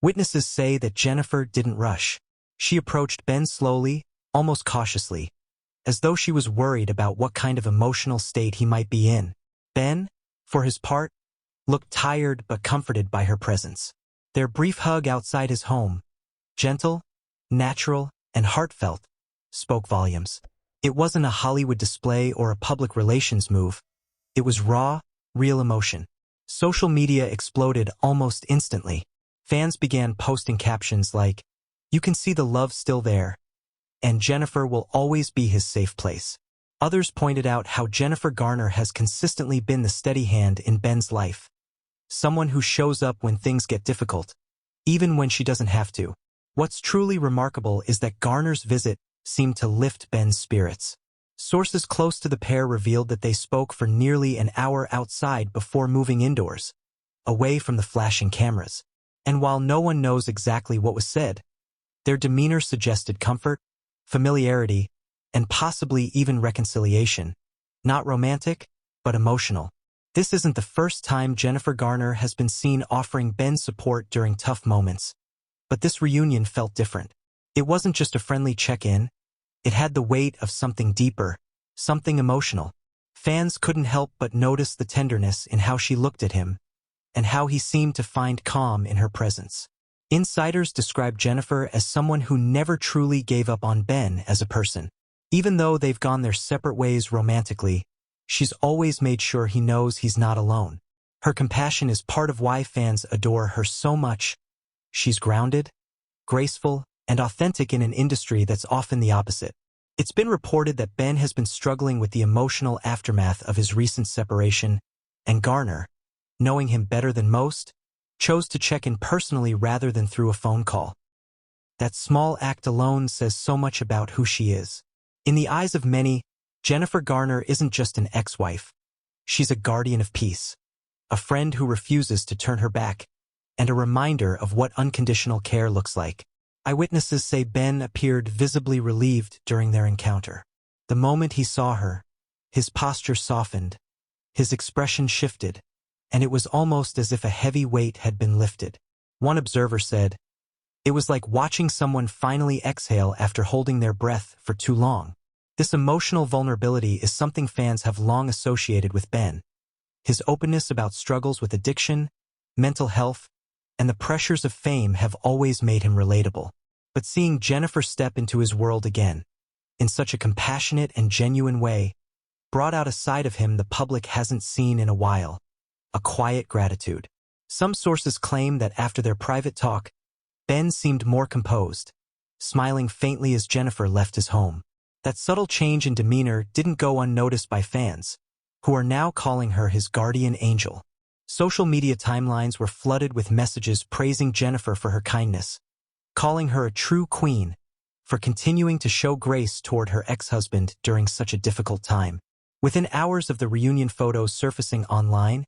Witnesses say that Jennifer didn't rush. She approached Ben slowly, almost cautiously, as though she was worried about what kind of emotional state he might be in. Ben, for his part, looked tired but comforted by her presence. Their brief hug outside his home, gentle, natural, and heartfelt, spoke volumes. It wasn't a Hollywood display or a public relations move. It was raw, real emotion. Social media exploded almost instantly. Fans began posting captions like, "You can see the love still there," and "Jennifer will always be his safe place." Others pointed out how Jennifer Garner has consistently been the steady hand in Ben's life. Someone who shows up when things get difficult, even when she doesn't have to. What's truly remarkable is that Garner's visit seemed to lift Ben's spirits. Sources close to the pair revealed that they spoke for nearly an hour outside before moving indoors, away from the flashing cameras. And while no one knows exactly what was said, their demeanor suggested comfort, familiarity, and possibly even reconciliation. Not romantic, but emotional. This isn't the first time Jennifer Garner has been seen offering Ben support during tough moments. But this reunion felt different. It wasn't just a friendly check-in. It had the weight of something deeper, something emotional. Fans couldn't help but notice the tenderness in how she looked at him, and how he seemed to find calm in her presence. Insiders describe Jennifer as someone who never truly gave up on Ben as a person. Even though they've gone their separate ways romantically, she's always made sure he knows he's not alone. Her compassion is part of why fans adore her so much. She's grounded, graceful, and authentic in an industry that's often the opposite. It's been reported that Ben has been struggling with the emotional aftermath of his recent separation, and Garner, knowing him better than most, chose to check in personally rather than through a phone call. That small act alone says so much about who she is. In the eyes of many, Jennifer Garner isn't just an ex-wife. She's a guardian of peace, a friend who refuses to turn her back, and a reminder of what unconditional care looks like. Eyewitnesses say Ben appeared visibly relieved during their encounter. The moment he saw her, his posture softened, his expression shifted, and it was almost as if a heavy weight had been lifted. One observer said, "It was like watching someone finally exhale after holding their breath for too long." This emotional vulnerability is something fans have long associated with Ben. His openness about struggles with addiction, mental health, and the pressures of fame have always made him relatable. But seeing Jennifer step into his world again, in such a compassionate and genuine way, brought out a side of him the public hasn't seen in a while. A quiet gratitude. Some sources claim that after their private talk, Ben seemed more composed, smiling faintly as Jennifer left his home. That subtle change in demeanor didn't go unnoticed by fans, who are now calling her his guardian angel. Social media timelines were flooded with messages praising Jennifer for her kindness, calling her a true queen for continuing to show grace toward her ex-husband during such a difficult time. Within hours of the reunion photos surfacing online,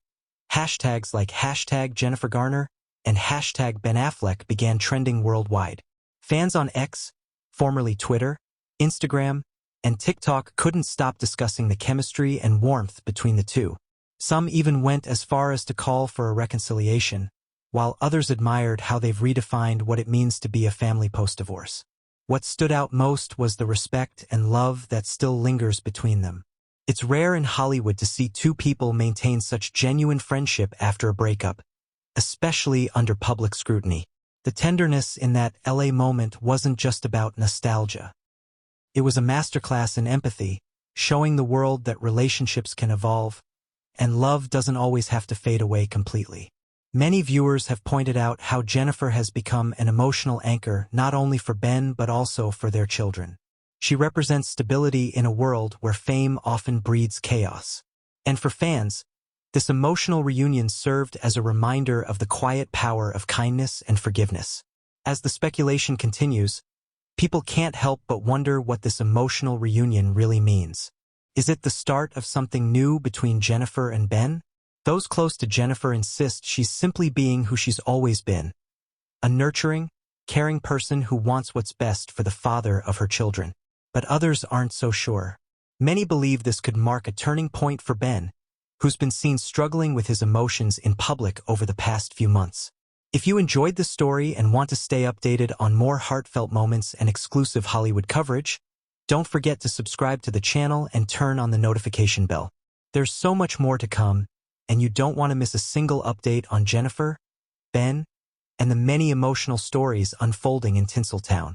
hashtags like #JenniferGarner and #Ben Affleck began trending worldwide. Fans on X, formerly Twitter, Instagram, and TikTok couldn't stop discussing the chemistry and warmth between the two. Some even went as far as to call for a reconciliation, while others admired how they've redefined what it means to be a family post-divorce. What stood out most was the respect and love that still lingers between them. It's rare in Hollywood to see two people maintain such genuine friendship after a breakup, especially under public scrutiny. The tenderness in that LA moment wasn't just about nostalgia. It was a masterclass in empathy, showing the world that relationships can evolve, and love doesn't always have to fade away completely. Many viewers have pointed out how Jennifer has become an emotional anchor not only for Ben but also for their children. She represents stability in a world where fame often breeds chaos. And for fans, this emotional reunion served as a reminder of the quiet power of kindness and forgiveness. As the speculation continues, people can't help but wonder what this emotional reunion really means. Is it the start of something new between Jennifer and Ben? Those close to Jennifer insist she's simply being who she's always been, a nurturing, caring person who wants what's best for the father of her children. But others aren't so sure. Many believe this could mark a turning point for Ben, who's been seen struggling with his emotions in public over the past few months. If you enjoyed the story and want to stay updated on more heartfelt moments and exclusive Hollywood coverage, don't forget to subscribe to the channel and turn on the notification bell. There's so much more to come, and you don't want to miss a single update on Jennifer, Ben, and the many emotional stories unfolding in Tinseltown.